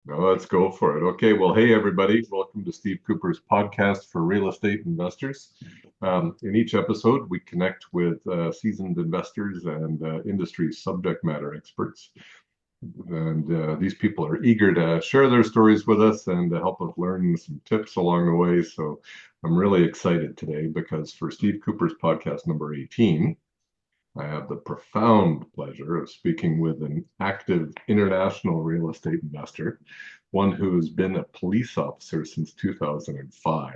Now let's go for it. Okay, well, hey everybody, welcome to Steve Couper's podcast for real estate investors. In each episode, we connect with seasoned investors and industry subject matter experts. And these people are eager to share their stories with us and to help us learn some tips along the way. So I'm really excited today because for Steve Couper's podcast number 18, I have the profound pleasure of speaking with an active international real estate investor, one who has been a police officer since 2005.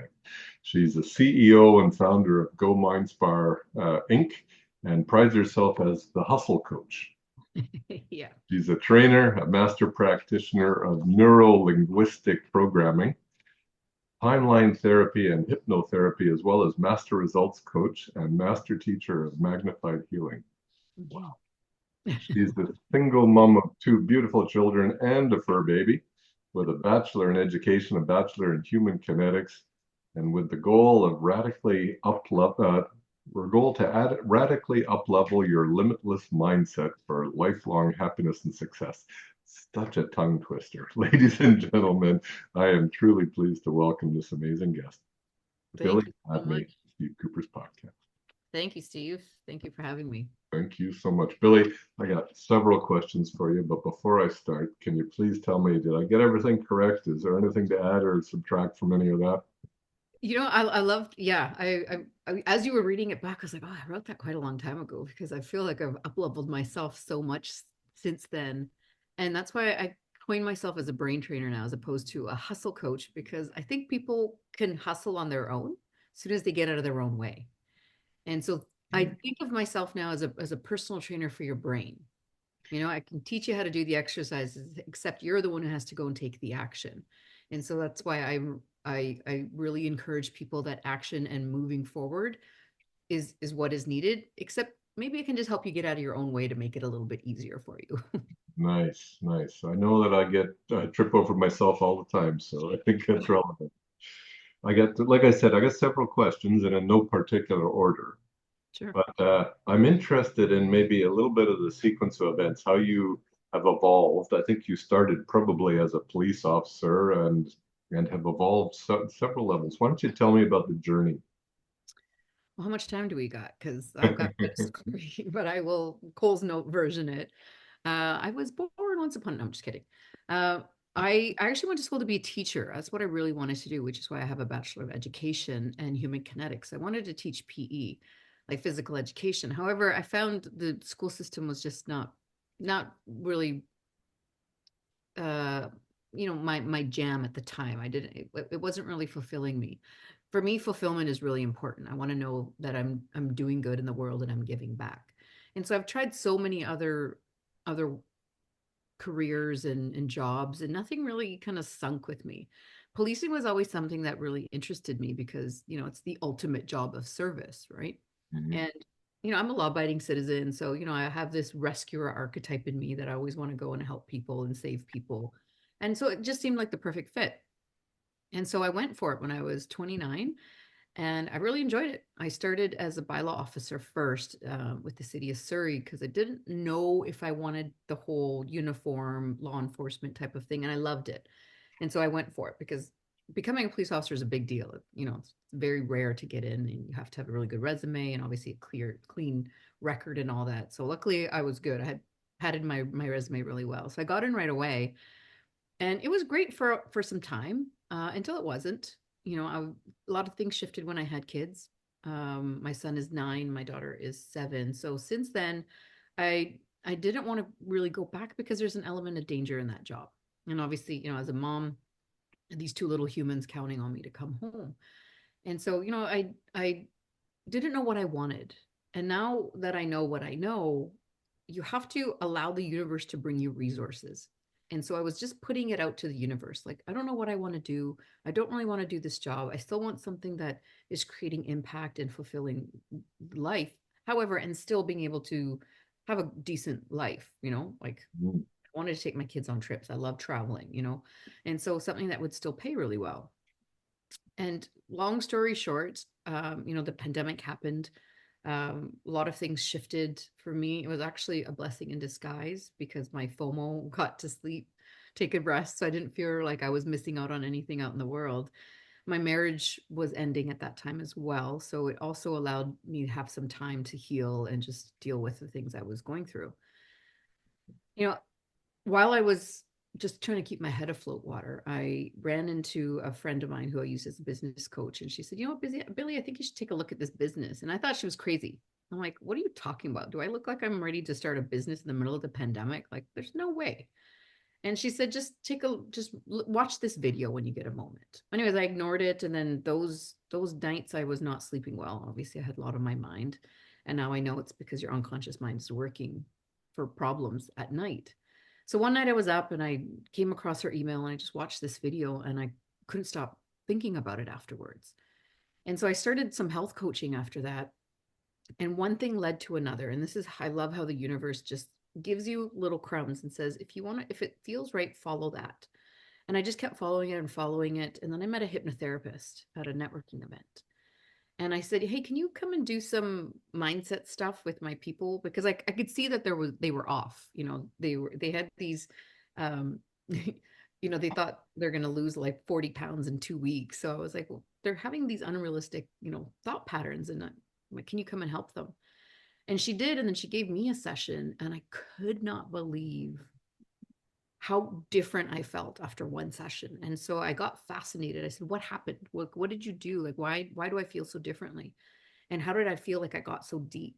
She's the CEO and founder of gomindspire, Inc. and prides herself as the hustle coach. Yeah. She's a trainer, a master practitioner of neuro-linguistic programming, Line Therapy and Hypnotherapy, as well as master results coach and master teacher of Magnified healing. Mhm. She's the single mom of two beautiful children and a fur baby, with a bachelor in education, a bachelor in human kinetics, and with the goal of radically up level your limitless mindset for lifelong happiness and success. Such a tongue twister. Ladies and gentlemen, I am truly pleased to welcome this amazing guest, Thank Billie you so Aadmi, much. Steve Couper's podcast. Thank you, Steve. Thank you for having me. Thank you so much. Billie, I got several questions for you, but before I start, can you please tell me, did I get everything correct? Is there anything to add or subtract from any of that? I loved, yeah, as you were reading it back, I was like, oh, I wrote that quite a long time ago because I feel like I've up-leveled myself so much since then. And that's why I coined myself as a brain trainer now, as opposed to a hustle coach, because I think people can hustle on their own as soon as they get out of their own way. And so I think of myself now as a personal trainer for your brain. I can teach you how to do the exercises, except you're the one who has to go and take the action. And so that's why I really encourage people that action and moving forward is what is needed, except maybe it can just help you get out of your own way to make it a little bit easier for you. Nice, nice. I know that I trip over myself all the time, so I think that's relevant. Like I said, I got several questions and in no particular order. Sure. But I'm interested in maybe a little bit of the sequence of events, how you have evolved. I think you started probably as a police officer and have evolved several levels. Why don't you tell me about the journey? Well, how much time do we got? Because I've got a bit of story, but I will Cole's Note version it. I was born once upon. No, I'm just kidding. Uh, I actually went to school to be a teacher. That's what I really wanted to do, which is why I have a Bachelor of Education and Human Kinetics. I wanted to teach PE, like physical education. However, I found the school system was just not really uh my jam at the time. I didn't it wasn't really fulfilling me. For me, fulfillment is really important. I want to know that I'm doing good in the world and I'm giving back. And so I've tried so many other careers and jobs, and nothing really kind of sunk with me. Policing was always something that really interested me because, it's the ultimate job of service, right? Mhm. And, I'm a law-abiding citizen, so, I have this rescuer archetype in me that I always want to go and help people and save people. And so it just seemed like the perfect fit. And so I went for it when I was 29 and I really enjoyed it. I started as a bylaw officer first with the city of Surrey because I didn't know if I wanted the whole uniform law enforcement type of thing, and I loved it. And so I went for it because becoming a police officer is a big deal. It's very rare to get in, and you have to have a really good resume and obviously a clean record and all that. So luckily, I was good. I had padded my resume really well, so I got in right away, and it was great for some time until it wasn't. A lot of things shifted when I had kids. My son is 9, my daughter is 7. So since then, I didn't want to really go back because there's an element of danger in that job. And obviously, as a mom, these two little humans counting on me to come home. And so, I didn't know what I wanted. And now that I know what I know, you have to allow the universe to bring you resources. And so I was just putting it out to the universe. Like, I don't know what I want to do. I don't really want to do this job. I still want something that is creating impact and fulfilling life. However, and still being able to have a decent life, like Mhm. I wanted to take my kids on trips. I love traveling. And so something that would still pay really well. And long story short, the pandemic happened. A lot of things shifted for me. It was actually a blessing in disguise because my FOMO got to sleep take a rest. So I didn't feel like I was missing out on anything out in the world. My marriage was ending at that time as well. So it also allowed me to have some time to heal and just deal with the things I was going through. You know, while I was just trying to keep my head afloat water, I ran into a friend of mine who I use as a business coach. And she said, you know what, Billy, I think you should take a look at this business. And I thought she was crazy. I'm like, what are you talking about? Do I look like I'm ready to start a business in the middle of the pandemic? Like, there's no way. And she said, just watch this video when you get a moment. Anyways, I ignored it. And then those nights I was not sleeping well. Obviously, I had a lot on my mind. And now I know it's because your unconscious mind is working for problems at night. So one night I was up and I came across her email and I just watched this video and I couldn't stop thinking about it afterwards. And so I started some health coaching after that. And one thing led to another. And this is, I love how the universe just gives you little crumbs and says, if you want to, if it feels right, follow that. And I just kept following it and following it. And then I met a hypnotherapist at a networking event. And I said, hey, can you come and do some mindset stuff with my people? Because I could see that they were off. They had these, um, they thought they're going to lose like 40 pounds in 2 weeks. So I was like, well, they're having these unrealistic, thought patterns. And I'm like, can you come and help them? And she did. And then she gave me a session and I could not believe how different I felt after one session. And so I got fascinated. I said, what happened? What did you do? Like, why do I feel so differently? And how did I feel like I got so deep?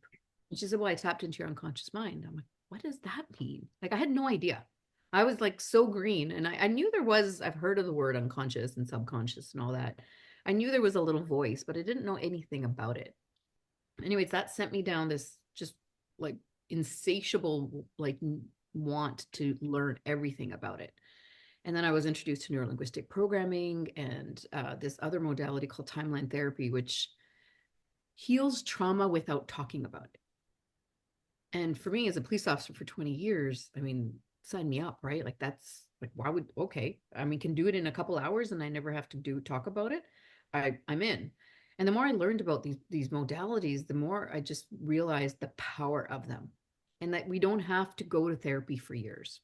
And she said, well, I tapped into your unconscious mind. I'm like, what does that mean? Like, I had no idea. I was like so green. And I knew I've heard of the word unconscious and subconscious and all that. I knew there was a little voice, but I didn't know anything about it. Anyways, that sent me down this just like insatiable, like want to learn everything about it. And then I was introduced to neuro-linguistic programming and this other modality called timeline therapy, which heals trauma without talking about it. And for me, as a police officer for 20 years, I mean, sign me up, right? Like that's like, okay. I mean, can do it in a couple hours and I never have to talk about it. I'm in. And the more I learned about these modalities, the more I just realized the power of them and that we don't have to go to therapy for years.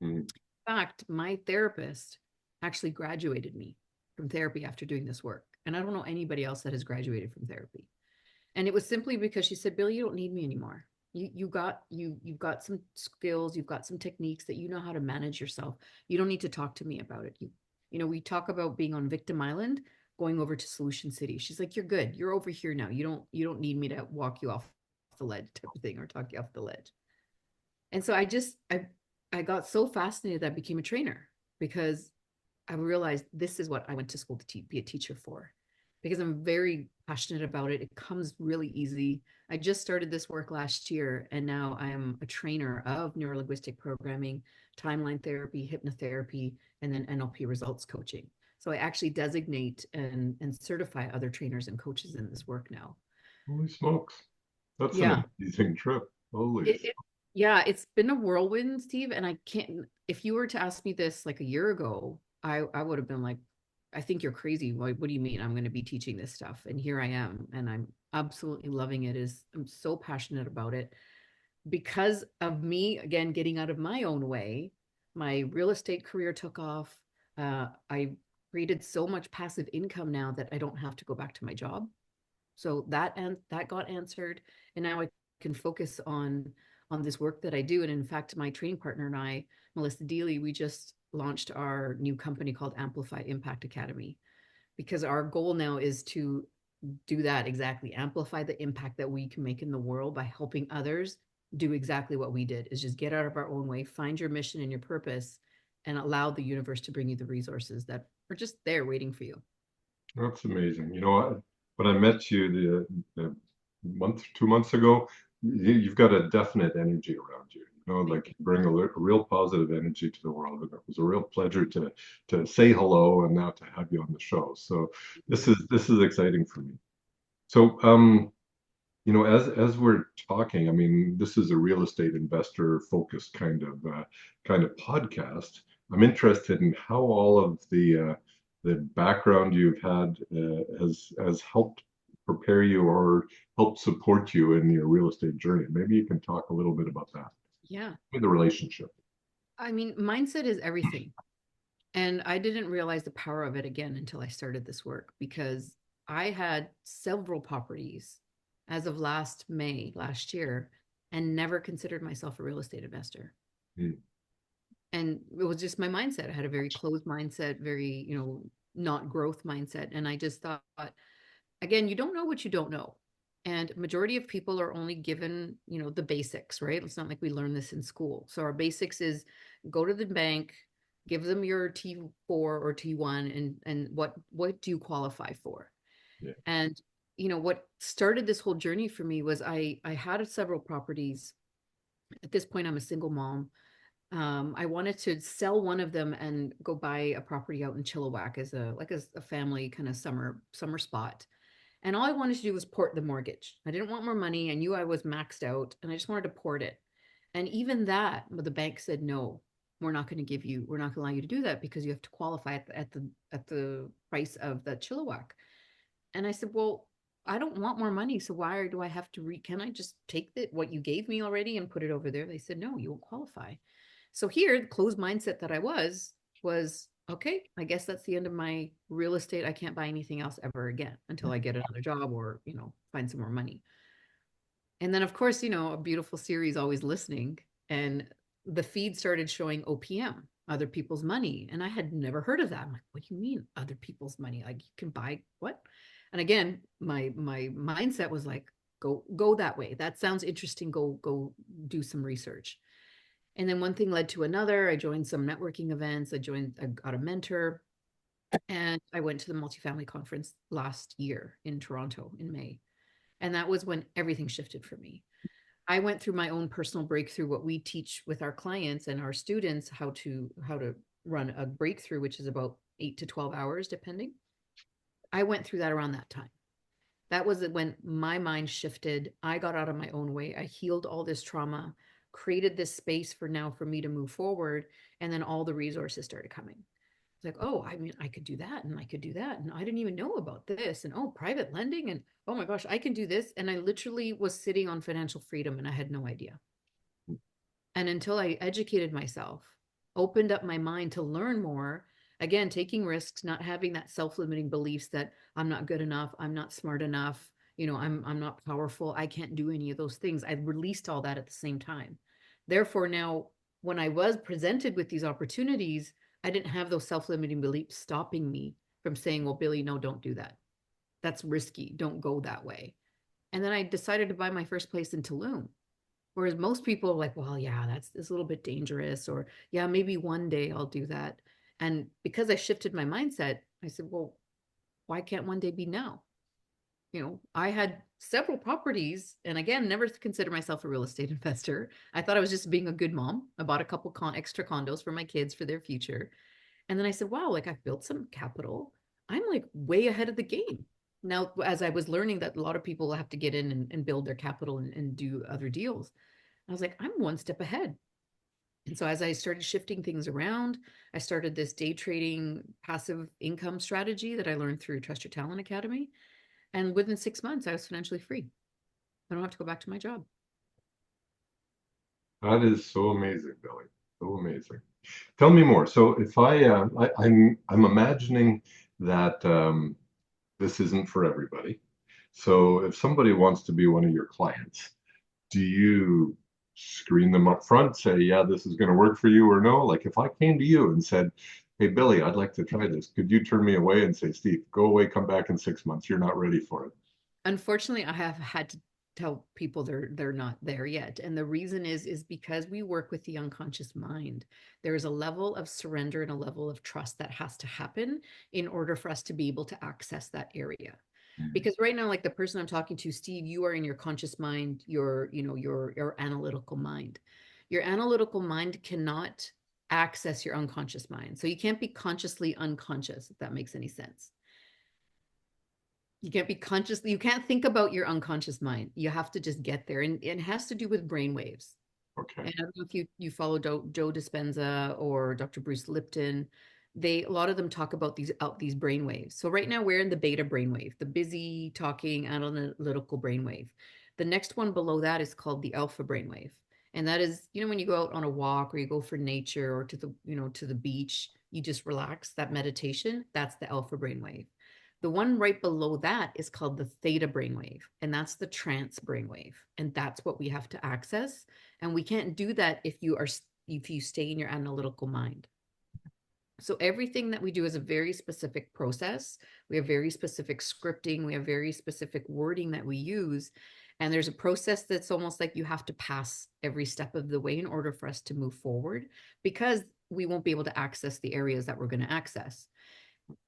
Mm. In fact, my therapist actually graduated me from therapy after doing this work. And I don't know anybody else that has graduated from therapy. And it was simply because she said, Billy, you don't need me anymore. You've got some skills, you've got some techniques that you know how to manage yourself. You don't need to talk to me about it. We talk about being on victim island, going over to solution city. She's like, you're good. You're over here now. You don't need me to walk you off the ledge type of thing or talk you off the ledge. And so I got so fascinated that I became a trainer because I realized this is what I went to school to be a teacher for, because I'm very passionate about it. It comes really easy. I just started this work last year, and now I am a trainer of neuro-linguistic programming, timeline therapy, hypnotherapy, and then NLP results coaching. So I actually designate and certify other trainers and coaches in this work now. Holy smokes. That's an Yeah. amazing trip. Holy. It, it, yeah, it's been a whirlwind, Steve. And I can't, if you were to ask me this like a year ago, I would have been like, I think you're crazy. What do you mean I'm going to be teaching this stuff? And here I am. And I'm absolutely loving it. I'm so passionate about it because of me, again, getting out of my own way. My real estate career took off. I created so much passive income now that I don't have to go back to my job. So that got answered, and now I can focus on this work that I do. And in fact, my training partner and I, Melissa Deely, we just launched our new company called Amplified Impact Academy, because our goal now is to do that exactly, amplify the impact that we can make in the world by helping others do exactly what we did, is just get out of our own way, find your mission and your purpose, and allow the universe to bring you the resources that are just there waiting for you. That's amazing. When I met you the month, 2 months ago, you've got a definite energy around you. Like you bring a real positive energy to the world, and it was a real pleasure to say hello and now to have you on the show. So this is exciting for me. So as we're talking, I mean, this is a real estate investor focused kind of podcast. I'm interested in how all of the background you've had has helped prepare you or helped support you in your real estate journey. Maybe you can talk a little bit about that, Yeah. the relationship. I mean, mindset is everything. And I didn't realize the power of it again until I started this work because I had several properties as of last May last year and never considered myself a real estate investor. Mm. And it was just my mindset. I had a very closed mindset, very, not growth mindset. And I just thought, again, you don't know what you don't know. And majority of people are only given, the basics, right? It's not like we learn this in school. So our basics is go to the bank, give them your T4 or T1 and what do you qualify for? Yeah. And what started this whole journey for me was I had several properties. At this point, I'm a single mom. I wanted to sell one of them and go buy a property out in Chilliwack as a family kind of summer spot. And all I wanted to do was port the mortgage. I didn't want more money. I knew I was maxed out and I just wanted to port it. And even that, the bank said, no, we're not going to allow you to do that because you have to qualify at the price of the Chilliwack. And I said, well, I don't want more money. So why do I have to can I just take what you gave me already and put it over there? They said, no, you won't qualify. So here, the closed mindset that I was okay, I guess that's the end of my real estate. I can't buy anything else ever again until I get another job or, find some more money. And then, of course, a beautiful series, Always Listening. And the feed started showing OPM, other people's money. And I had never heard of that. I'm like, what do you mean other people's money? Like you can buy what? And again, my mindset was like, go that way. That sounds interesting. Go do some research. And then one thing led to another. I joined some networking events. I got a mentor, and I went to the multifamily conference last year in Toronto in May. And that was when everything shifted for me. I went through my own personal breakthrough, what we teach with our clients and our students, how to run a breakthrough, which is about 8 to 12 hours, depending. I went through that around that time. That was when my mind shifted. I got out of my own way. I healed all this trauma, created this space for me to move forward. And then all the resources started coming. It's like, oh, I mean, I could do that and I could do that. And I didn't even know about this. And oh, private lending. And oh my gosh, I can do this. And I literally was sitting on financial freedom and I had no idea. And until I educated myself, opened up my mind to learn more, again, taking risks, not having that self-limiting beliefs that I'm not good enough, I'm not smart enough, I'm not powerful, I can't do any of those things. I released all that at the same time. Therefore, now when I was presented with these opportunities, I didn't have those self-limiting beliefs stopping me from saying, well, Billie, no, don't do that. That's risky. Don't go that way. And then I decided to buy my first place in Tulum. Whereas most people are like, well, yeah, it's a little bit dangerous, or yeah, maybe one day I'll do that. And because I shifted my mindset, I said, well, why can't one day be now? I had several properties, and again, never considered myself a real estate investor. I thought I was just being a good mom. I bought a couple extra condos for my kids for their future. And then I said, wow, like I've built some capital. I'm like way ahead of the game. Now, as I was learning that a lot of people have to get in and build their capital and do other deals, I was like, I'm one step ahead. And so as I started shifting things around, I started this day trading passive income strategy that I learned through Trust Your Talent Academy. And within 6 months, I was financially free. I don't have to go back to my job. That is so amazing, Billy. So amazing. Tell me more. So if I'm imagining that this isn't for everybody. So if somebody wants to be one of your clients, do you screen them up front, say, yeah, this is going to work for you or no? Like if I came to you and said, hey, Billy, I'd like to try this, could you turn me away and say, Steve, go away, come back in 6 months. You're not ready for it. Unfortunately, I have had to tell people they're not there yet. And the reason is because we work with the unconscious mind. There is a level of surrender and a level of trust that has to happen in order for us to be able to access that area. Because right now, like the person I'm talking to, Steve, you are in your conscious mind, your analytical mind. Your analytical mind cannot access your unconscious mind. So you can't be consciously unconscious, if that makes any sense. You can't be consciously, you can't think about your unconscious mind. You have to just get there. And it has to do with brain waves. Okay. And I don't know if you follow Joe Dispenza or Dr. Bruce Lipton. A lot of them talk about these brain waves. So right now we're in the beta brainwave, the busy talking analytical brainwave. The next one below that is called the alpha brainwave. And that is, when you go out on a walk or you go for nature or to the beach, you just relax. That meditation, that's the alpha brainwave. The one right below that is called the theta brainwave, and that's the trance brainwave. And that's what we have to access. And we can't do that if you stay in your analytical mind. So everything that we do is a very specific process. We have very specific scripting. We have very specific wording that we use. And there's a process that's almost like you have to pass every step of the way in order for us to move forward, because we won't be able to access the areas that we're going to access.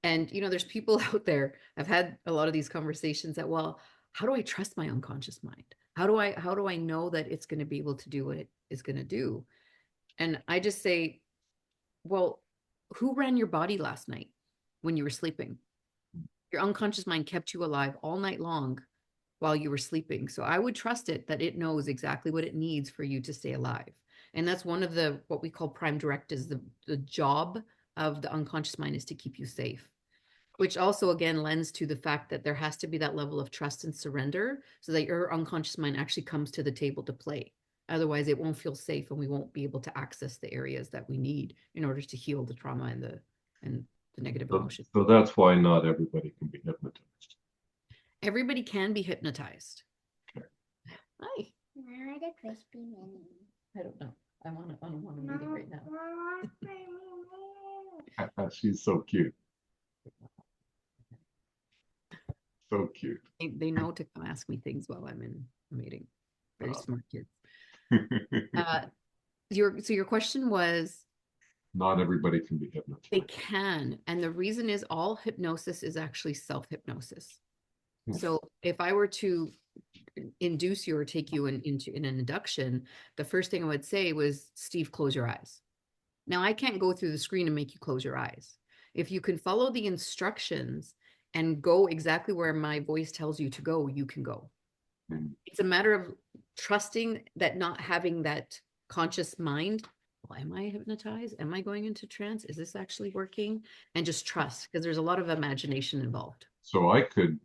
And, there's people out there, I've had a lot of these conversations that, well, how do I trust my unconscious mind? How do I know that it's going to be able to do what it is going to do? And I just say, well, who ran your body last night when you were sleeping? Your unconscious mind kept you alive all night long while you were sleeping. So I would trust it that it knows exactly what it needs for you to stay alive. And that's one of what we call prime directives. The job of the unconscious mind is to keep you safe, which also again lends to the fact that there has to be that level of trust and surrender so that your unconscious mind actually comes to the table to play. Otherwise, it won't feel safe and we won't be able to access the areas that we need in order to heal the trauma and the negative emotion. So that's why not everybody can be hypnotized. Everybody can be hypnotized. Okay. Hi. Where are the crispy mini? I don't know. I don't want to read it right now. She's so cute. So cute. They know to come ask me things while I'm in a meeting. Very smart kids. Your question was, not everybody can be hypnotized. they can, and the reason is all hypnosis is actually self-hypnosis. So if I were to induce you or take you into an induction, the first thing I would say was, Steve, close your eyes. Now, I can't go through the screen and make you close your eyes. If you can follow the instructions and go exactly where my voice tells you to go, you can go. It's a matter of trusting that, not having that conscious mind. Well, am I hypnotized? Am I going into trance? Is this actually working? And just trust, because there's a lot of imagination involved. So I could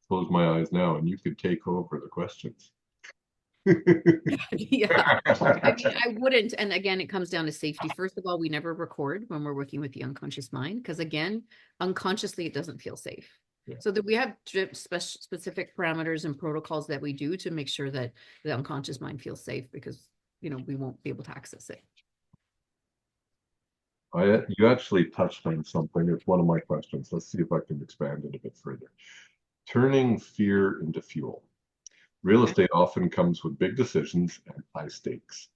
close my eyes now and you could take over the questions. Yeah. I mean, I wouldn't. And again, it comes down to safety. First of all, we never record when we're working with the unconscious mind, because again, unconsciously, it doesn't feel safe. Yeah. So that we have specific parameters and protocols that we do to make sure that the unconscious mind feels safe, because, we won't be able to access it. You actually touched on something. It's one of my questions. Let's see if I can expand it a bit further. Turning fear into fuel. Real estate often comes with big decisions and high stakes.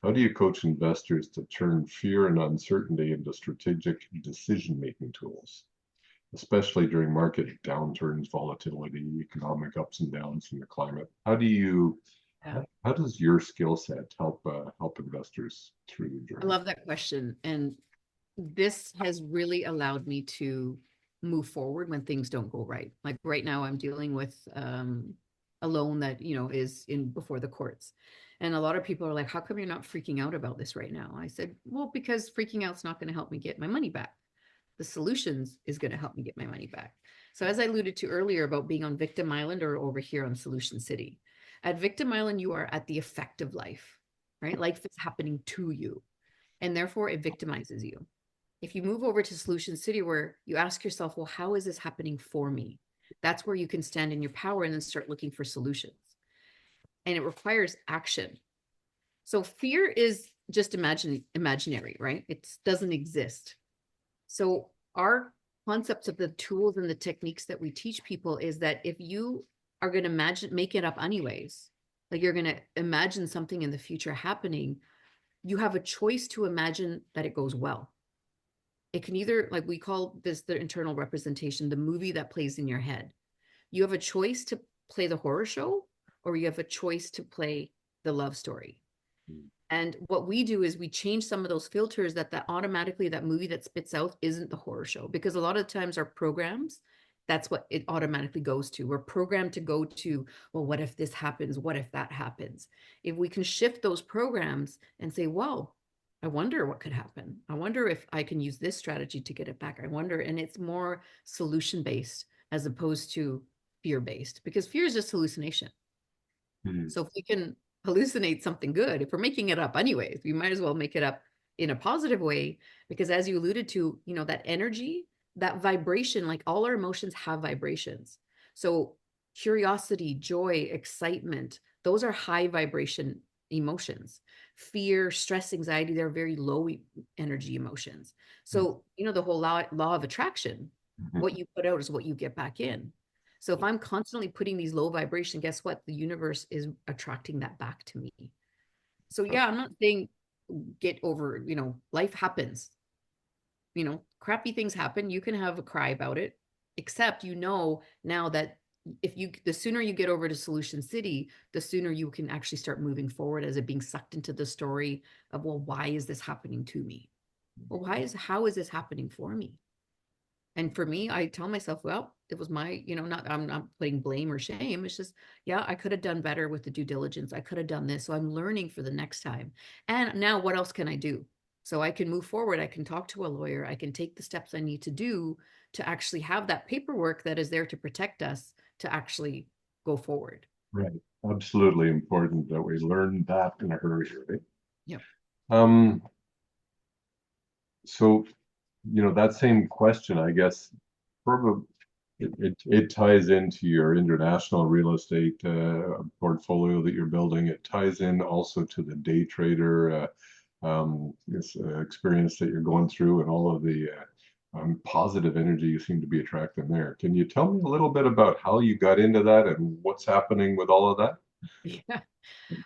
How do you coach investors to turn fear and uncertainty into strategic decision-making tools, especially during market downturns, volatility, economic ups and downs in the climate? How does your skill set help investors through the journey? I love that question. And this has really allowed me to move forward when things don't go right. Like right now, I'm dealing with a loan that, is before the courts. And a lot of people are like, how come you're not freaking out about this right now? I said, well, because freaking out's not going to help me get my money back. The solutions is going to help me get my money back. So as I alluded to earlier about being on Victim Island or over here on Solution City, at Victim Island, you are at the effect of life, right? Life is happening to you, and therefore it victimizes you. If you move over to Solution City, where you ask yourself, well, how is this happening for me? That's where you can stand in your power and then start looking for solutions. And it requires action. So fear is just imaginary, right? It doesn't exist. So our concepts of the tools and the techniques that we teach people is that if you are going to make it up anyways, like you're going to imagine something in the future happening, you have a choice to imagine that it goes well. It can either, like we call this the internal representation, the movie that plays in your head. You have a choice to play the horror show, or you have a choice to play the love story. And what we do is we change some of those filters that automatically that movie that spits out isn't the horror show, because a lot of times our programs, that's what it automatically goes to. We're programmed to go to, well, what if this happens? What if that happens? If we can shift those programs and say, well, I wonder what could happen. I wonder if I can use this strategy to get it back. I wonder, and it's more solution-based as opposed to fear-based, because fear is just hallucination. So if we can hallucinate something good. If we're making it up anyways, we might as well make it up in a positive way, because as you alluded to, that energy, that vibration, like all our emotions have vibrations. So curiosity, joy, excitement, those are high vibration emotions. Fear, stress, anxiety, they're very low energy emotions. So, the whole law of attraction, what you put out is what you get back in. So if I'm constantly putting these low vibration, guess what? The universe is attracting that back to me. So yeah, I'm not saying get over, life happens. Crappy things happen. You can have a cry about it, except now that the sooner you get over to Solution City, the sooner you can actually start moving forward as it being sucked into the story of, well, why is this happening to me? Well, how is this happening for me? And for me, I tell myself, well, it was my, I'm not putting blame or shame. It's just, yeah, I could have done better with the due diligence. I could have done this. So I'm learning for the next time. And now what else can I do? So I can move forward. I can talk to a lawyer. I can take the steps I need to do to actually have that paperwork that is there to protect us to actually go forward. Right. Absolutely important that we learn that in a hurry, right? Yeah. So, that same question, I guess, probably it ties into your international real estate portfolio that you're building. It ties in also to the day trader this experience that you're going through, and all of the positive energy you seem to be attracting there. Can you tell me a little bit about how you got into that and what's happening with all of that? Yeah.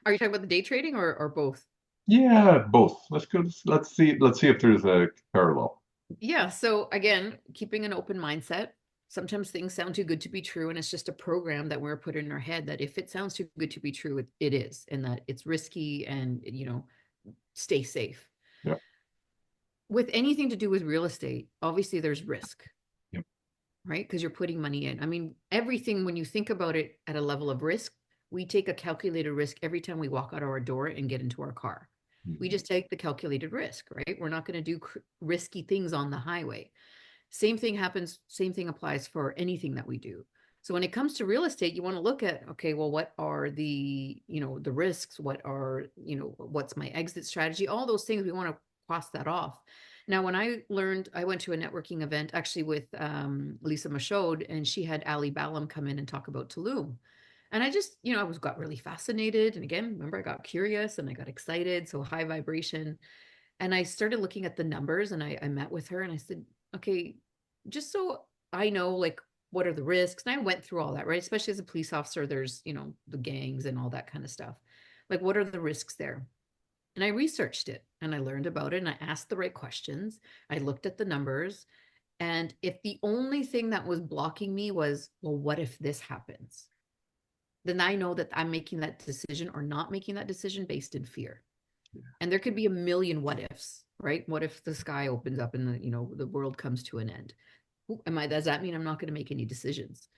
Are you talking about the day trading or both? Yeah, both. Let's go. Let's see if there's a parallel. Yeah. So again, keeping an open mindset. Sometimes things sound too good to be true, and it's just a program that we're put in our head that if it sounds too good to be true, it is, and that it's risky, and stay safe. Yeah. With anything to do with real estate, obviously there's risk, Yep. right? Because you're putting money in. I mean, everything, when you think about it at a level of risk, we take a calculated risk every time we walk out of our door and get into our car. We just take the calculated risk, right? We're not going to do risky things on the highway. Same thing happens, same thing applies for anything that we do. So when it comes to real estate, you want to look at, okay, well, what are the risks? What are, what's my exit strategy? All those things, we want to cross that off. Now, when I went to a networking event actually with Lisa Michaud, and she had Ali Balam come in and talk about Tulum. And I just, got really fascinated. And again, remember, I got curious and I got excited. So high vibration. And I started looking at the numbers, and I met with her and I said, okay, just so I know, like, what are the risks? And I went through all that, right? Especially as a police officer, there's, the gangs and all that kind of stuff. Like, what are the risks there? And I researched it and I learned about it and I asked the right questions. I looked at the numbers. And if the only thing that was blocking me was, well, what if this happens? Then I know that I'm making that decision or not making that decision based in fear. And there could be a million what ifs, right? What if the sky opens up and the world comes to an end? Does that mean I'm not going to make any decisions?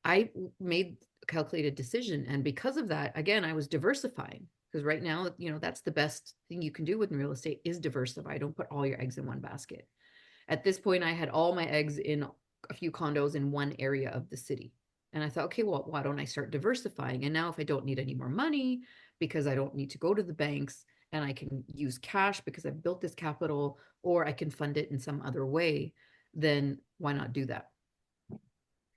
I made a calculated decision. And because of that, again, I was diversifying, because right now, that's the best thing you can do with real estate is diversify. Don't put all your eggs in one basket. At this point, I had all my eggs in a few condos in one area of the city. And I thought, okay, well, why don't I start diversifying? And now if I don't need any more money, because I don't need to go to the banks, and I can use cash because I've built this capital, or I can fund it in some other way, then why not do that?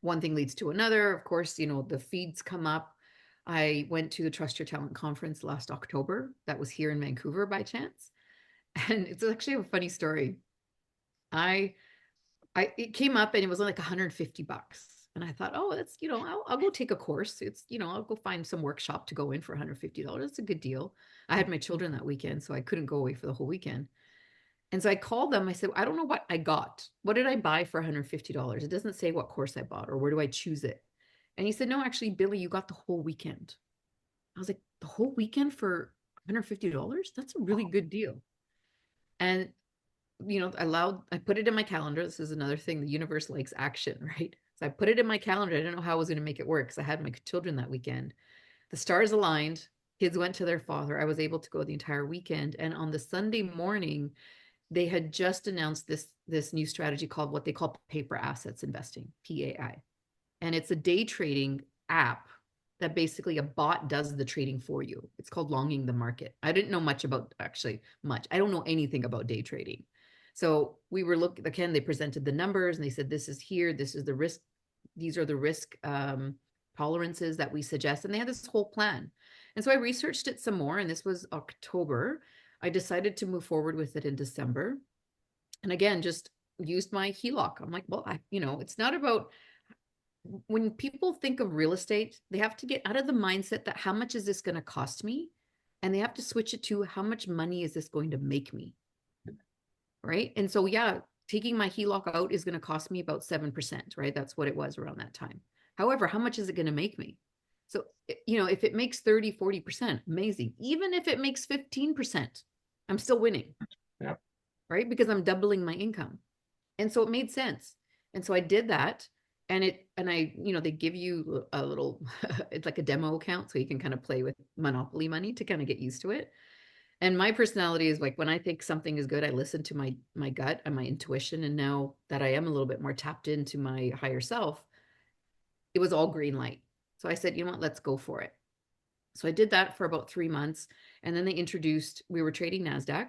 One thing leads to another. Of course, the feeds come up. I went to the Trust Your Talent conference last October. That was here in Vancouver by chance. And it's actually a funny story. It came up and it was like $150. And I thought, oh, that's, I'll go take a course. It's, I'll go find some workshop to go in for $150. That's a good deal. I had my children that weekend, so I couldn't go away for the whole weekend. And so I called them. I said, I don't know what I got. What did I buy for $150? It doesn't say what course I bought or where do I choose it. And he said, no, actually, Billie, you got the whole weekend. I was like, the whole weekend for $150? That's a really good deal. And I put it in my calendar. This is another thing. The universe likes action, right? So I put it in my calendar. I didn't know how I was going to make it work because I had my children that weekend. The stars aligned. Kids went to their father. I was able to go the entire weekend. And on the Sunday morning, they had just announced this new strategy called what they call paper assets investing, PAI. And it's a day trading app that basically a bot does the trading for you. It's called longing the market. I didn't know much about, actually much. I don't know anything about day trading. So we were looking, again, they presented the numbers and they said, this is here, this is the risk, these are the risk tolerances that we suggest. And they had this whole plan. And so I researched it some more, and this was October. I decided to move forward with it in December. And again, just used my HELOC. I'm like, well, it's not about, when people think of real estate, they have to get out of the mindset that how much is this going to cost me? And they have to switch it to how much money is this going to make me? Right. And so, yeah, taking my HELOC out is going to cost me about 7%, right? That's what it was around that time. However, how much is it going to make me? So, if it makes 30, 40%, amazing. Even if it makes 15%, I'm still winning. Yeah. Right. Because I'm doubling my income. And so it made sense. And so I did that. And they give you a little, it's like a demo account. So you can kind of play with Monopoly money to kind of get used to it. And my personality is like, when I think something is good, I listen to my gut and my intuition. And now that I am a little bit more tapped into my higher self, it was all green light. So I said, you know what, let's go for it. So I did that for about 3 months. And then we were trading NASDAQ.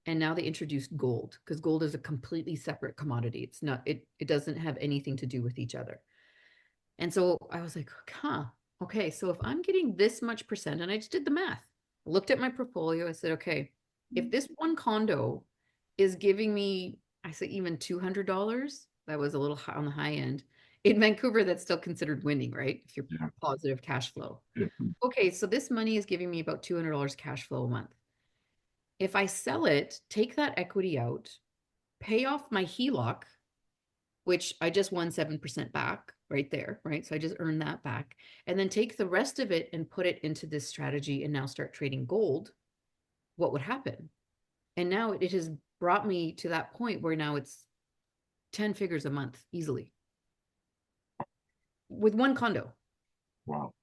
And now they introduced gold, because gold is a completely separate commodity. It's not, it doesn't have anything to do with each other. And so I was like, okay, so if I'm getting this much percent, and I just did the math, looked at my portfolio, I said, okay, if this one condo is giving me, I say even $200, that was a little high on the high end. In Vancouver, that's still considered winning, right? If you're positive cash flow. Yeah. Okay, so this money is giving me about $200 cash flow a month. If I sell it, take that equity out, pay off my HELOC, which I just won 7% back right there, right? So I just earned that back, and then take the rest of it and put it into this strategy and now start trading gold, what would happen? And now it has brought me to that point where now it's 10 figures a month easily with one condo. Wow.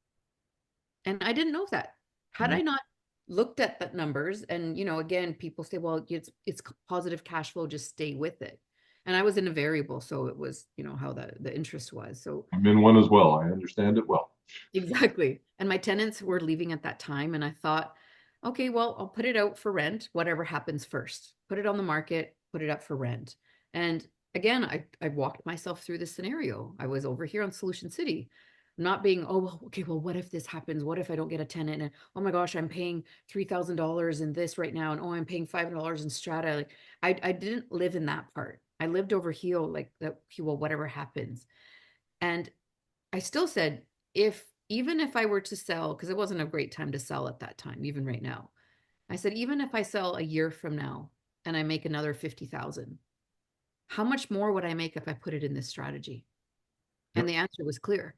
And I didn't know that. Had I not looked at the numbers, and again, people say, well, it's positive cash flow, just stay with it. And I was in a variable, so it was how the interest was. So I'm in one as well. I understand it well. exactly. And my tenants were leaving at that time, and I thought, okay, well, I'll put it out for rent, whatever happens first. Put it on the market, put it up for rent. And again, I walked myself through this scenario. I was over here on Solution City, not being, oh, well, okay, well, what if this happens? What if I don't get a tenant? And oh my gosh, I'm paying $3,000 in this right now. And oh, I'm paying $5 in strata. Like, I didn't live in that part. I lived over here, like that, well, whatever happens. And I still said, even if I were to sell, because it wasn't a great time to sell at that time, even right now. I said, even if I sell a year from now and I make another 50,000, how much more would I make if I put it in this strategy? And the answer was clear.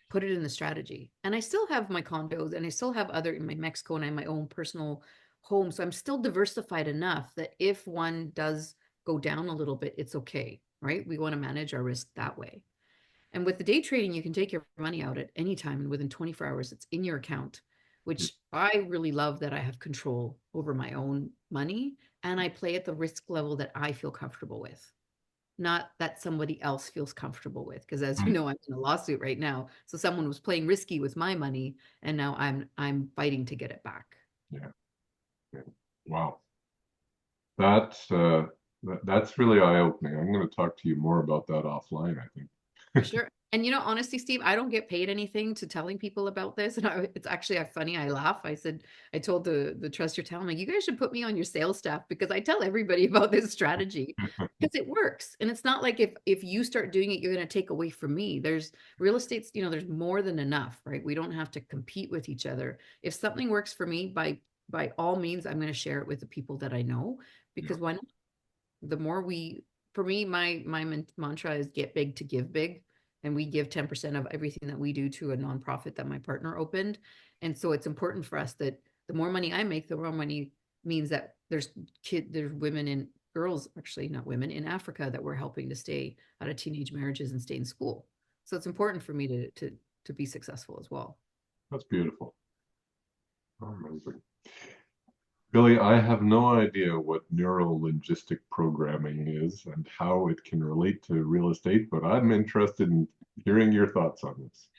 Put it in the strategy. And I still have my condos, and I still have other in my Mexico, and I have my own personal home. So I'm still diversified enough that if one does go down a little bit, it's okay, right? We want to manage our risk that way. And with the day trading, you can take your money out at any time, and within 24 hours, it's in your account, which I really love, that I have control over my own money, and I play at the risk level that I feel comfortable with, not that somebody else feels comfortable with. Because as you know, I'm in a lawsuit right now. So someone was playing risky with my money, and now I'm fighting to get it back. Yeah. Wow. That's really eye-opening. I'm going to talk to you more about that offline, I think. For sure. And honestly, Steve, I don't get paid anything to telling people about this. And it's actually funny. I laugh. I told the trust your talent, like, you guys should put me on your sales staff, because I tell everybody about this strategy, because it works. And it's not like if you start doing it, you're going to take away from me. There's real estate, there's more than enough, right? We don't have to compete with each other. If something works for me, by all means, I'm going to share it with the people that I know, because why not? The more for me, my mantra is get big to give big. And we give 10% of everything that we do to a nonprofit that my partner opened. And so it's important for us that the more money I make, the more money means that there's women and girls, actually not women, in Africa that we're helping to stay out of teenage marriages and stay in school. So it's important for me to be successful as well. That's beautiful. Amazing. Billie, I have no idea what neuro-linguistic programming is and how it can relate to real estate, but I'm interested in hearing your thoughts on this.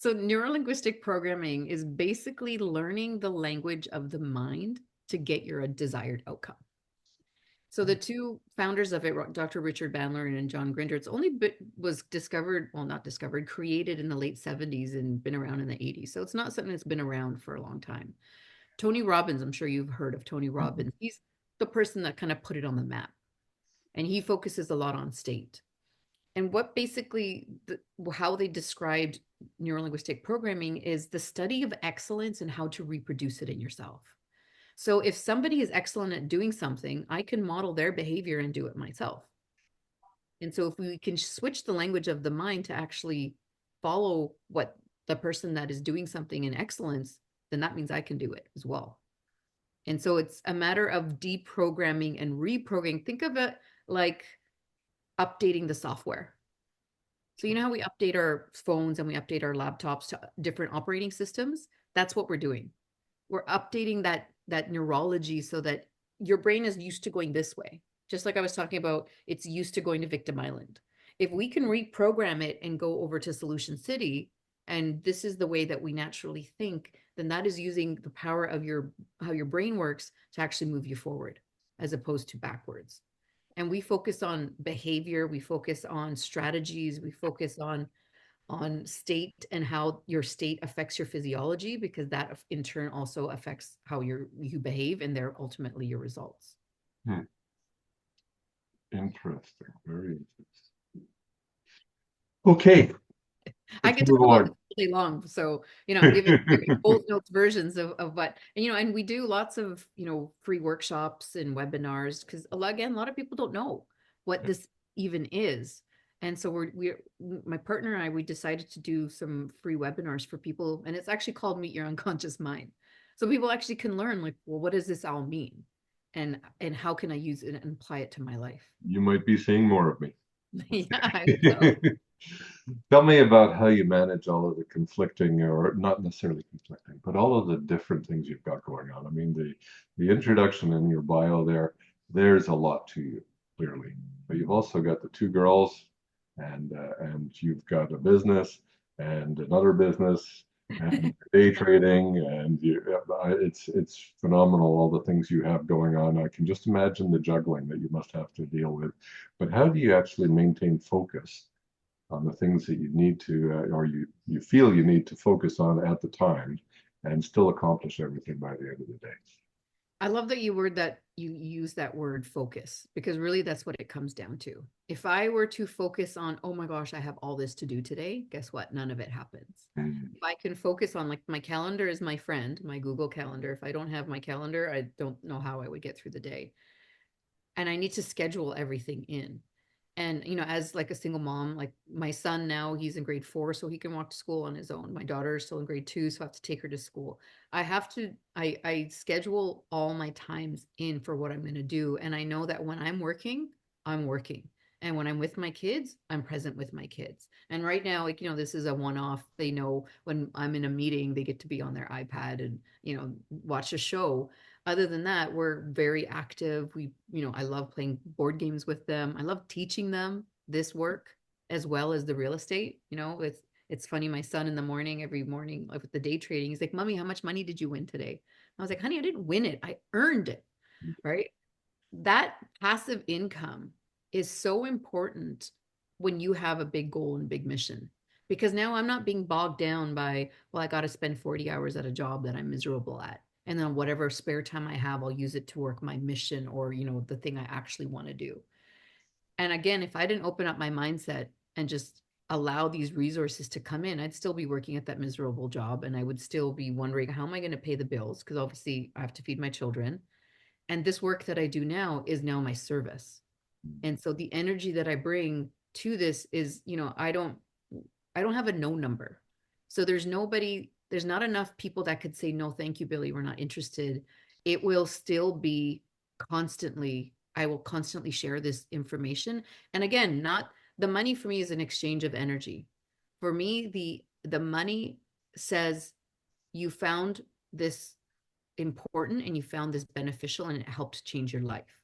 So neuro-linguistic programming is basically learning the language of the mind to get your desired outcome. So the two founders of it, Dr. Richard Bandler and John Grinder, it's only was discovered, well, not discovered, created in the late 70s and been around in the 80s. So it's not something that's been around for a long time. Tony Robbins, I'm sure you've heard of Tony Robbins. He's the person that kind of put it on the map. And he focuses a lot on state. And what basically, how they described neurolinguistic programming is the study of excellence and how to reproduce it in yourself. So if somebody is excellent at doing something, I can model their behavior and do it myself. And so if we can switch the language of the mind to actually follow what the person that is doing something in excellence, then that means I can do it as well. And so it's a matter of deprogramming and reprogramming. Think of it like updating the software. So you know how we update our phones and we update our laptops to different operating systems? That's what we're doing. We're updating that neurology so that your brain is used to going this way. Just like I was talking about, it's used to going to victim island. If we can reprogram it and go over to Solution City, and this is the way that we naturally think, then that is using the power of how your brain works to actually move you forward as opposed to backwards. And we focus on behavior, we focus on strategies, we focus on state and how your state affects your physiology, because that in turn also affects how you behave, and they're ultimately your results. Interesting. Very interesting. Okay. I could talk about this really long. So, I'm giving old notes versions of what, and we do lots of, free workshops and webinars, because again, a lot of people don't know what this even is. And so my partner and I, we decided to do some free webinars for people, and it's actually called Meet Your Unconscious Mind. So people actually can learn, like, well, what does this all mean? And how can I use it and apply it to my life? You might be seeing more of me. Yeah, I hope so. Tell me about how you manage all of the conflicting, or not necessarily conflicting, but all of the different things you've got going on. I mean, the introduction in your bio there's a lot to you, clearly. But you've also got the two girls, and you've got a business and another business and day trading, and it's phenomenal, all the things you have going on. I can just imagine the juggling that you must have to deal with. But how do you actually maintain focus on the things that you need to, or you feel you need to focus on at the time, and still accomplish everything by the end of the day? I love that you use that word focus, because really that's what it comes down to. If I were to focus on, oh my gosh, I have all this to do today, guess what? None of it happens. If I can focus on, like, my calendar is my friend, my Google Calendar. If I don't have my calendar, I don't know how I would get through the day. And I need to schedule everything in. And, as like a single mom, like my son now, he's in grade 4, so he can walk to school on his own. My daughter is still in grade 2, so I have to take her to school. I schedule all my times in for what I'm going to do. And I know that when I'm working, I'm working. And when I'm with my kids, I'm present with my kids. And right now, like, this is a one-off. They know when I'm in a meeting, they get to be on their iPad and, watch a show. Other than that, we're very active. I love playing board games with them. I love teaching them this work as well as the real estate. It's funny. My son in the morning, every morning with the day trading, he's like, "Mommy, how much money did you win today?" I was like, "Honey, I didn't win it. I earned it." Right? That passive income is so important when you have a big goal and big mission, because now I'm not being bogged down by, well, I got to spend 40 hours at a job that I'm miserable at. And then whatever spare time I have, I'll use it to work my mission, or, the thing I actually want to do. And again, if I didn't open up my mindset and just allow these resources to come in, I'd still be working at that miserable job. And I would still be wondering, how am I going to pay the bills? Because obviously I have to feed my children. And this work that I do now is now my service. And so the energy that I bring to this is, I don't have a no number. So there's not enough people that could say, no, thank you, Billie, we're not interested. It will still be I will constantly share this information. And again, not the money for me is an exchange of energy. For me, the money says, you found this important and you found this beneficial and it helped change your life.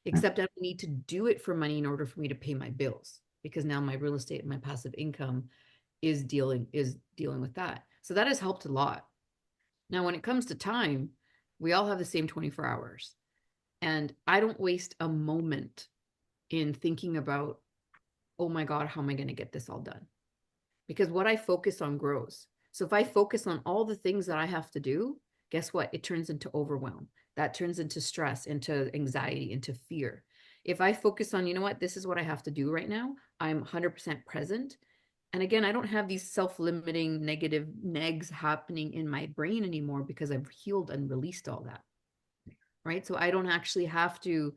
Except I don't need to do it for money in order for me to pay my bills, because now my real estate and my passive income is dealing with that. So that has helped a lot. Now, when it comes to time, we all have the same 24 hours. And I don't waste a moment in thinking about, oh my God, how am I going to get this all done? Because what I focus on grows. So if I focus on all the things that I have to do, guess what? It turns into overwhelm. That turns into stress, into anxiety, into fear. If I focus on, you know what, this is what I have to do right now, I'm 100% present. And again, I don't have these self-limiting negative negs happening in my brain anymore because I've healed and released all that. Right. So I don't actually have to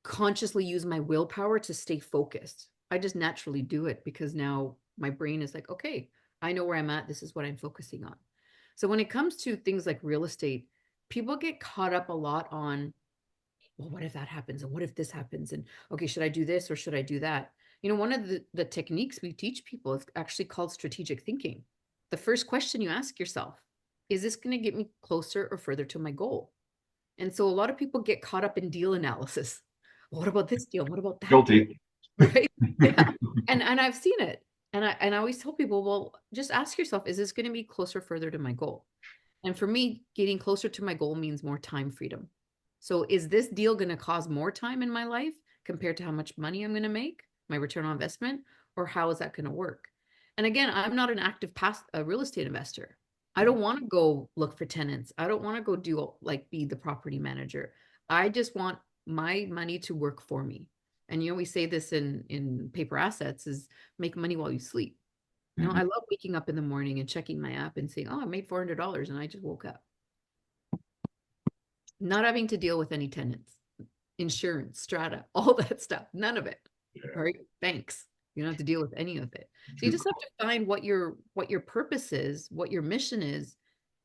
consciously use my willpower to stay focused. I just naturally do it because now my brain is like, okay, I know where I'm at. This is what I'm focusing on. So when it comes to things like real estate, people get caught up a lot on, well, what if that happens? And what if this happens? And okay, should I do this or should I do that? You know, one of the techniques we teach people is actually called strategic thinking. The first question you ask yourself, is this going to get me closer or further to my goal? And so a lot of people get caught up in deal analysis. What about this deal? What about that deal? Guilty. Right? Yeah. And I've seen it. And I always tell people, well, just ask yourself, is this going to be closer, further to my goal? And for me, getting closer to my goal means more time freedom. So is this deal going to cause more time in my life compared to how much money I'm going to make, my return on investment, or how is that going to work? And again, I'm not an active past real estate investor. I don't want to go look for tenants. I don't want to go do like be the property manager. I just want my money to work for me. And you know, we say this in paper assets is make money while you sleep. You know, I love waking up in the morning and checking my app and saying, oh, I made $400 and I just woke up. Not having to deal with any tenants, insurance, strata, all that stuff. None of it. Yeah. Right? Banks. You don't have to deal with any of it. So you just have to find what your purpose is, what your mission is,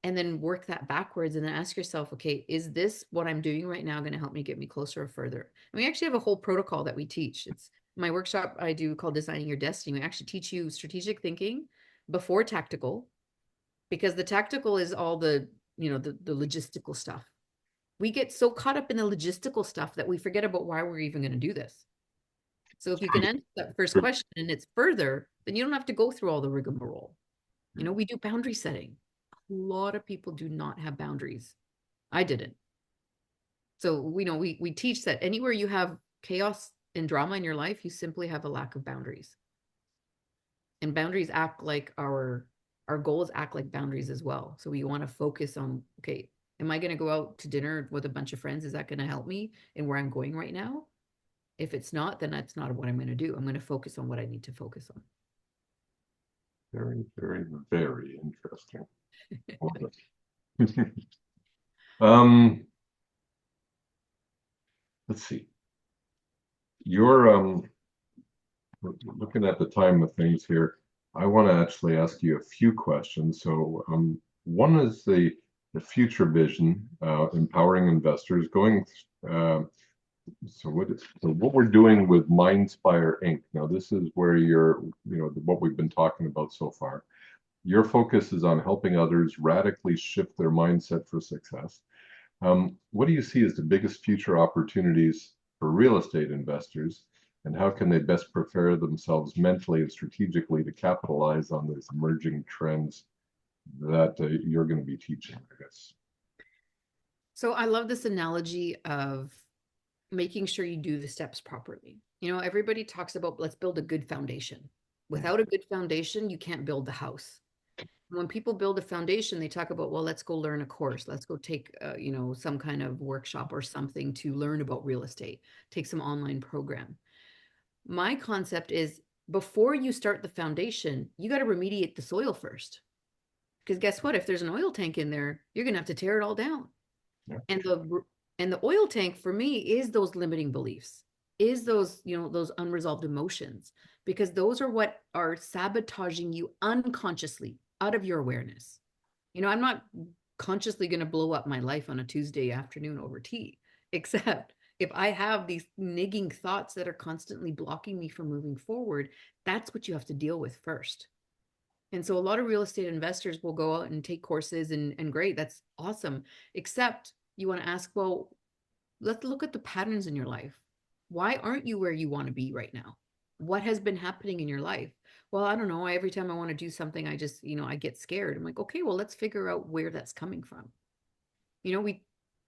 and then work that backwards and then ask yourself, okay, is this what I'm doing right now going to help me get me closer or further? And we actually have a whole protocol that we teach. It's my workshop I do called Designing Your Destiny. We actually teach you strategic thinking before tactical, because the tactical is all the, you know, the logistical stuff. We get so caught up in the logistical stuff that we forget about why we're even going to do this. So if you can answer that first question and it's further, then you don't have to go through all the rigmarole. You know, we do boundary setting. A lot of people do not have boundaries. I didn't. So we know we teach that anywhere you have chaos and drama in your life, you simply have a lack of boundaries. And boundaries act like our goals act like boundaries as well. So we want to focus on, okay, am I going to go out to dinner with a bunch of friends? Is that going to help me in where I'm going right now? If it's not, then that's not what I'm going to do. I'm going to focus on what I need to focus on. Very, very, very interesting. um, let's see. You're looking at the time of things here. I want to actually ask you a few questions. So one is the future vision, empowering investors going. So what we're doing with Mindspire Inc. Now, this is where what we've been talking about so far. Your focus is on helping others radically shift their mindset for success. What do you see as the biggest future opportunities for real estate investors, and how can they best prepare themselves mentally and strategically to capitalize on these emerging trends that you're going to be teaching, I guess? So I love this analogy of making sure you do the steps properly. You know, everybody talks about let's build a good foundation. Without a good foundation, you can't build the house. When people build a foundation, they talk about, well, let's go learn a course. Let's go take, you know, some kind of workshop or something to learn about real estate, take some online program. My concept is before you start the foundation, you got to remediate the soil first. Because guess what? If there's an oil tank in there, you're going to have to tear it all down. Yeah. And the oil tank for me is those limiting beliefs, is those, you know, those unresolved emotions, because those are what are sabotaging you unconsciously out of your awareness. You know, I'm not consciously going to blow up my life on a Tuesday afternoon over tea, except if I have these nigging thoughts that are constantly blocking me from moving forward, that's what you have to deal with first. And so a lot of real estate investors will go out and take courses and great, that's awesome. Except you want to ask, well, let's look at the patterns in your life. Why aren't you where you want to be right now? What has been happening in your life? Well, I don't know. Every time I want to do something, I just, I get scared. I'm like, okay, well, let's figure out where that's coming from.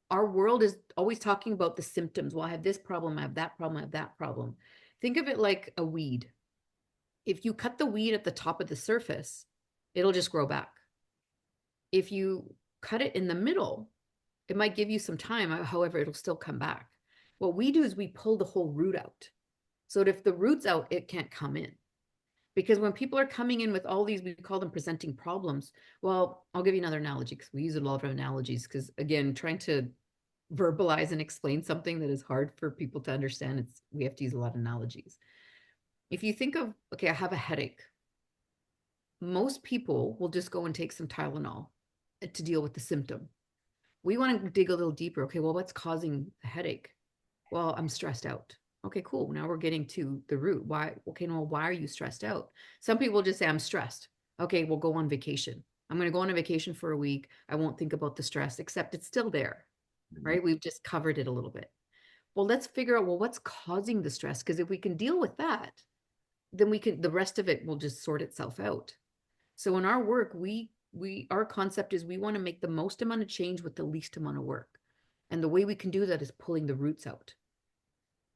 Our world is always talking about the symptoms. Well, I have this problem, I have that problem, I have that problem. Think of it like a weed. If you cut the weed at the top of the surface, it'll just grow back. If you cut it in the middle, it might give you some time. However, it'll still come back. What we do is we pull the whole root out. So if the root's out, it can't come in. Because when people are coming in with all these, we call them presenting problems. Well, I'll give you another analogy because we use a lot of analogies because, again, trying to verbalize and explain something that is hard for people to understand, we have to use a lot of analogies. If you think of, okay, I have a headache. Most people will just go and take some Tylenol to deal with the symptom. We want to dig a little deeper. Okay, well, what's causing the headache? Well, I'm stressed out. Okay, cool. Now we're getting to the root. Why? Okay, well, why are you stressed out? Some people just say, I'm stressed. Okay, we'll go on vacation. I'm going to go on a vacation for a week. I won't think about the stress, except it's still there, right? We've just covered it a little bit. Well, let's figure out, well, what's causing the stress? Because if we can deal with that, then the rest of it will just sort itself out. So in our work, our concept is we want to make the most amount of change with the least amount of work. And the way we can do that is pulling the roots out.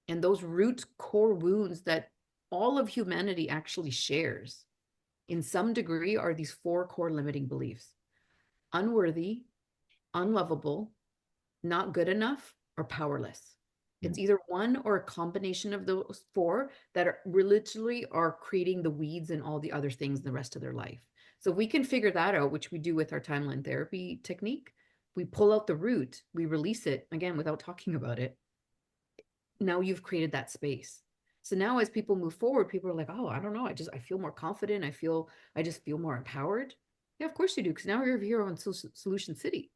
And those root core wounds that all of humanity actually shares in some degree are these 4 core limiting beliefs: unworthy, unlovable, not good enough, or powerless. It's either one or a combination of those 4 that are literally are creating the weeds and all the other things in the rest of their life. So if we can figure that out, which we do with our timeline therapy technique, we pull out the root, we release it, again, without talking about it. Now you've created that space. So now as people move forward, people are like, oh, I don't know. I feel more confident. I just feel more empowered. Yeah, of course you do. Because now you're over here on Solution City.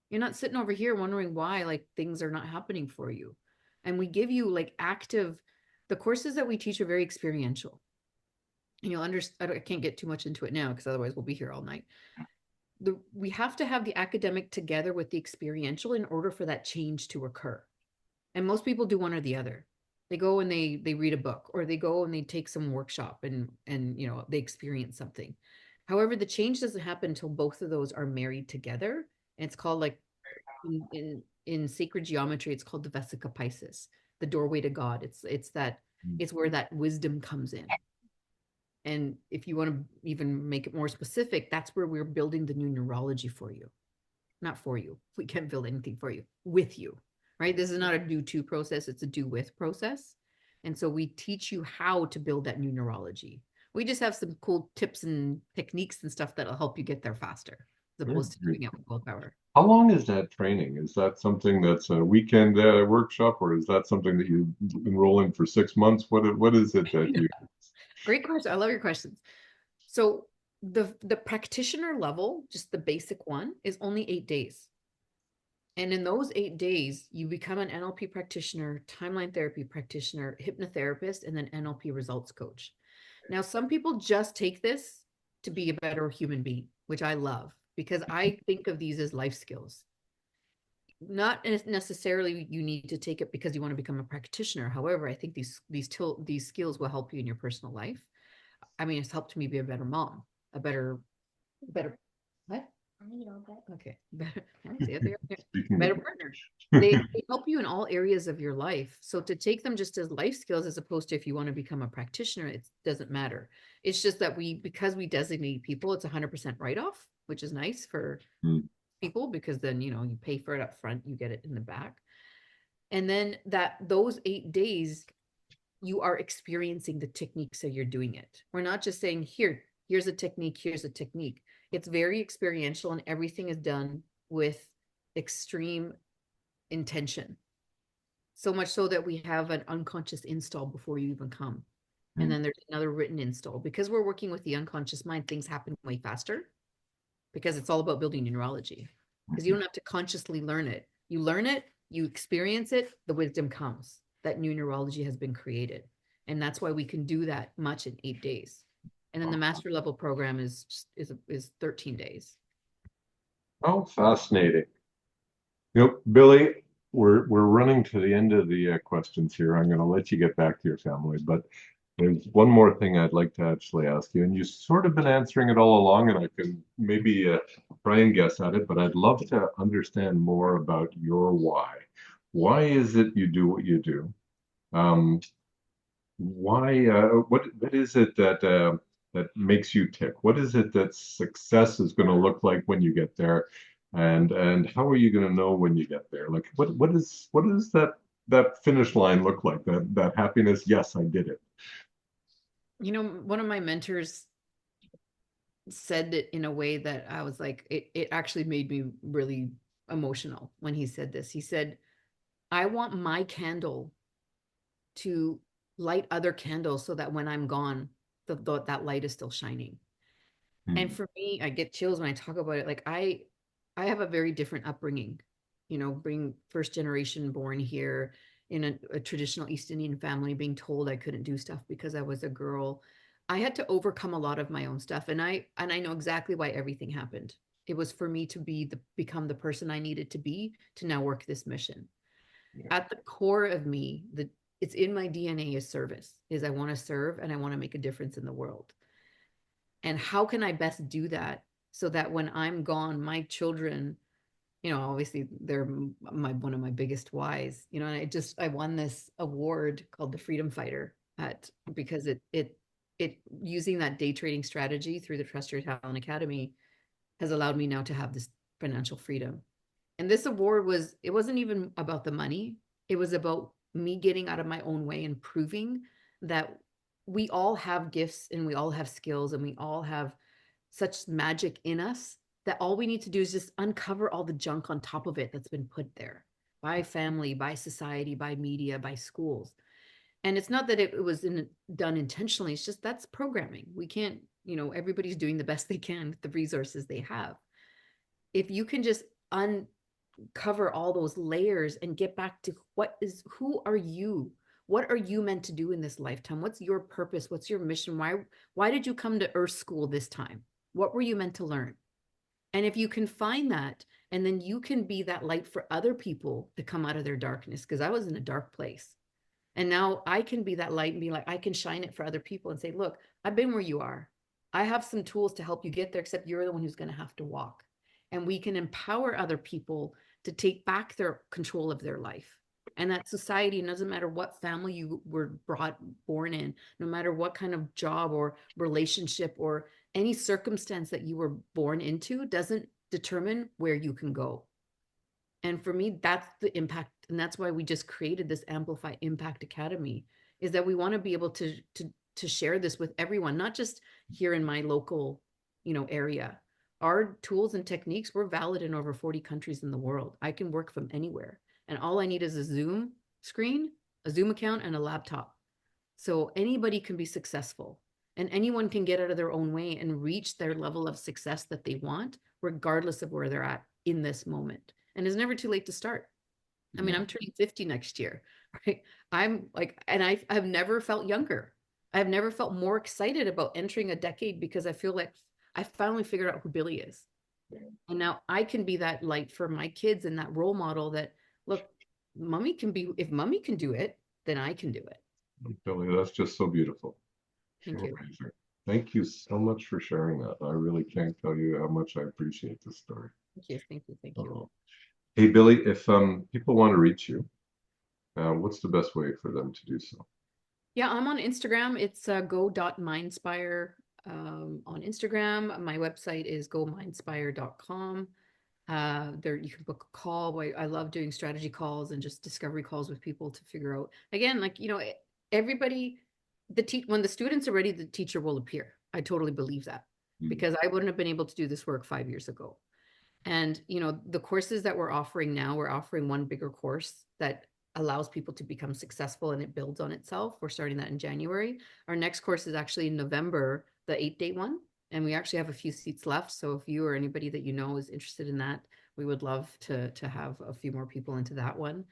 You're not sitting over here wondering why like things are not happening for you. And we give you like the courses that we teach are very experiential. And you'll understand, I can't get too much into it now because otherwise we'll be here all night. We have to have the academic together with the experiential in order for that change to occur. And most people do one or the other. They go and they read a book, or they go and they take some workshop and they experience something. However, the change doesn't happen until both of those are married together. And it's called, like, in sacred geometry, it's called the Vesica Piscis, the doorway to God. It's where that wisdom comes in. And if you want to even make it more specific, that's where we're building the new neurology for you. Not for you. We can't build anything for you, with you, right? This is not a do to process, it's a do with process. And so we teach you how to build that new neurology. We just have some cool tips and techniques and stuff that'll help you get there faster, as opposed to doing it with willpower. How long is that training? Is that something that's a weekend workshop, or is that something that you enroll in for 6 months? What is it that you? Great question. I love your questions. So the practitioner level, just the basic one, is only 8 days. And in those 8 days, you become an NLP practitioner, timeline therapy practitioner, hypnotherapist, and then NLP results coach. Now, some people just take this to be a better human being, which I love, because I think of these as life skills. Not necessarily you need to take it because you want to become a practitioner. However, I think these skills will help you in your personal life. I mean, it's helped me be a better mom, a better what? Okay, better partner. They help you in all areas of your life. So to take them just as life skills, as opposed to if you want to become a practitioner, it doesn't matter. It's just that because we designate people, it's 100% write-off, which is nice for people, because then you pay for it up front, you get it in the back. And then those 8 days you are experiencing the technique, so you're doing it. We're not just saying here's a technique, here's a technique. It's very experiential, and everything is done with extreme intention. So much so that we have an unconscious install before you even come. And then there's another written install. Because we're working with the unconscious mind, things happen way faster, because it's all about building neurology. Because you don't have to consciously learn it. You learn it, you experience it, the wisdom comes. That new neurology has been created. And that's why we can do that much in 8 days. And then the master level program is 13 days. Oh, fascinating. Billie, we're running to the end of the questions here. I'm going to let you get back to your family, but There's one more thing I'd like to actually ask you, and you've sort of been answering it all along, and I can maybe try and guess at it, but I'd love to understand more about your why. Why is it you do what you do? Um, what is it that makes you tick? What is it that success is going to look like when you get there? And how are you going to know when you get there? Like what is that finish line look like? That happiness, yes, I did it. You know, one of my mentors said it in a way that I was like, it actually made me really emotional when he said this. He said, I want my candle to light other candles so that when I'm gone, that light is still shining. And Hmm. for me, I get chills when I talk about it. Like I have a very different upbringing, you know, being first generation born here in a traditional East Indian family, being told I couldn't do stuff because I was a girl. I had to overcome a lot of my own stuff, and I know exactly why everything happened. It was for me to become the person I needed to be to now work this mission. Yeah. At the core of me, it's in my DNA is service, is I want to serve and I want to make a difference in the world. And how can I best do that so that when I'm gone, my children, you know, obviously they're one of my biggest whys, you know, and I won this award called the Freedom Fighter at because it using that day trading strategy through the Trust Your Talent Academy has allowed me now to have this financial freedom. And this award it wasn't even about the money. It was about me getting out of my own way and proving that we all have gifts and we all have skills and we all have such magic in us that all we need to do is just uncover all the junk on top of it that's been put there by family, by society, by media, by schools. And it's not that it was done intentionally. It's just that's programming. We can't, you know, everybody's doing the best they can with the resources they have. If you can just uncover all those layers and get back to who are you? What are you meant to do in this lifetime? What's your purpose? What's your mission? Why did you come to earth school this time? What were you meant to learn? And if you can find that, and then you can be that light for other people to come out of their darkness, because I was in a dark place. And now I can be that light and be like, I can shine it for other people and say, look, I've been where you are. I have some tools to help you get there, except you're the one who's going to have to walk. And we can empower other people to take back their control of their life. And that society, doesn't matter what family you were born in, no matter what kind of job or relationship or any circumstance that you were born into, doesn't determine where you can go. And for me, that's the impact. And that's why we just created this Amplify Impact Academy, is that we want to be able to share this with everyone, not just here in my local, you know, area. Our tools and techniques were valid in over 40 countries in the world. I can work from anywhere. And all I need is a Zoom screen, a Zoom account, and a laptop. So anybody can be successful and anyone can get out of their own way and reach their level of success that they want, regardless of where they're at in this moment. And it's never too late to start. I mean, Yeah. I'm turning 50 next year, right? I'm like, and I've never felt younger. I've never felt more excited about entering a decade because I feel like I finally figured out who Billie is. And now I can be that light for my kids and that role model that, look, if mommy can do it, then I can do it. Billy, that's just so beautiful. Thank So you. amazing. Thank you so much for sharing that. I really can't tell you how much I appreciate this story. Thank you. Thank you. Thank you. Oh. Hey, Billy, if people want to reach you, what's the best way for them to do so? Yeah, I'm on Instagram. It's go.mindspire on Instagram. My website is gomindspire.com. There you can book a call. I love doing strategy calls and just discovery calls with people to figure out again, like, you know, everybody, when the students are ready, the teacher will appear. I totally believe that Mm. because I wouldn't have been able to do this work 5 years ago. And, you know, the courses that we're offering now, we're offering one bigger course that allows people to become successful and it builds on itself. We're starting that in January. Our next course is actually in November, the 8-day one. And we actually have a few seats left. So if you or anybody that you know is interested in that, we would love to have a few more people into that one.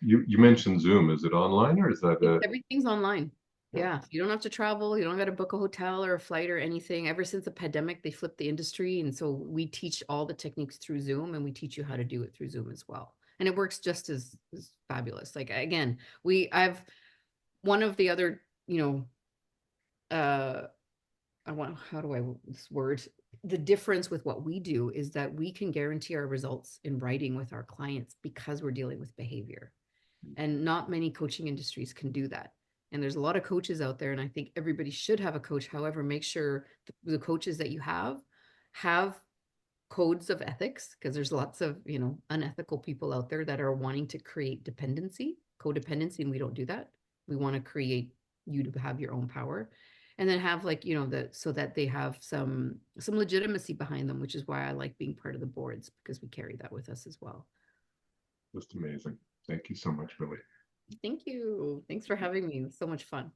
You mentioned Zoom. Is it online or is that Everything's online. Yeah, you don't have to travel. You don't got to book a hotel or a flight or anything. Ever since the pandemic, they flipped the industry. And so we teach all the techniques through Zoom and we teach you how to do it through Zoom as well. And it works just as fabulous. Like again, I've one of the other, you know, how do I this word? The difference with what we do is that we can guarantee our results in writing with our clients because we're dealing with behavior. And not many coaching industries can do that. And there's a lot of coaches out there, and I think everybody should have a coach. However, make sure the coaches that you have codes of ethics, because there's lots of, unethical people out there that are wanting to create codependency, and we don't do that. We want to create you to have your own power, and then have so that they have some legitimacy behind them, which is why I like being part of the boards, because we carry that with us as well. Just amazing. Thank you so much, Billie. Thank you. Thanks for having me. It was so much fun.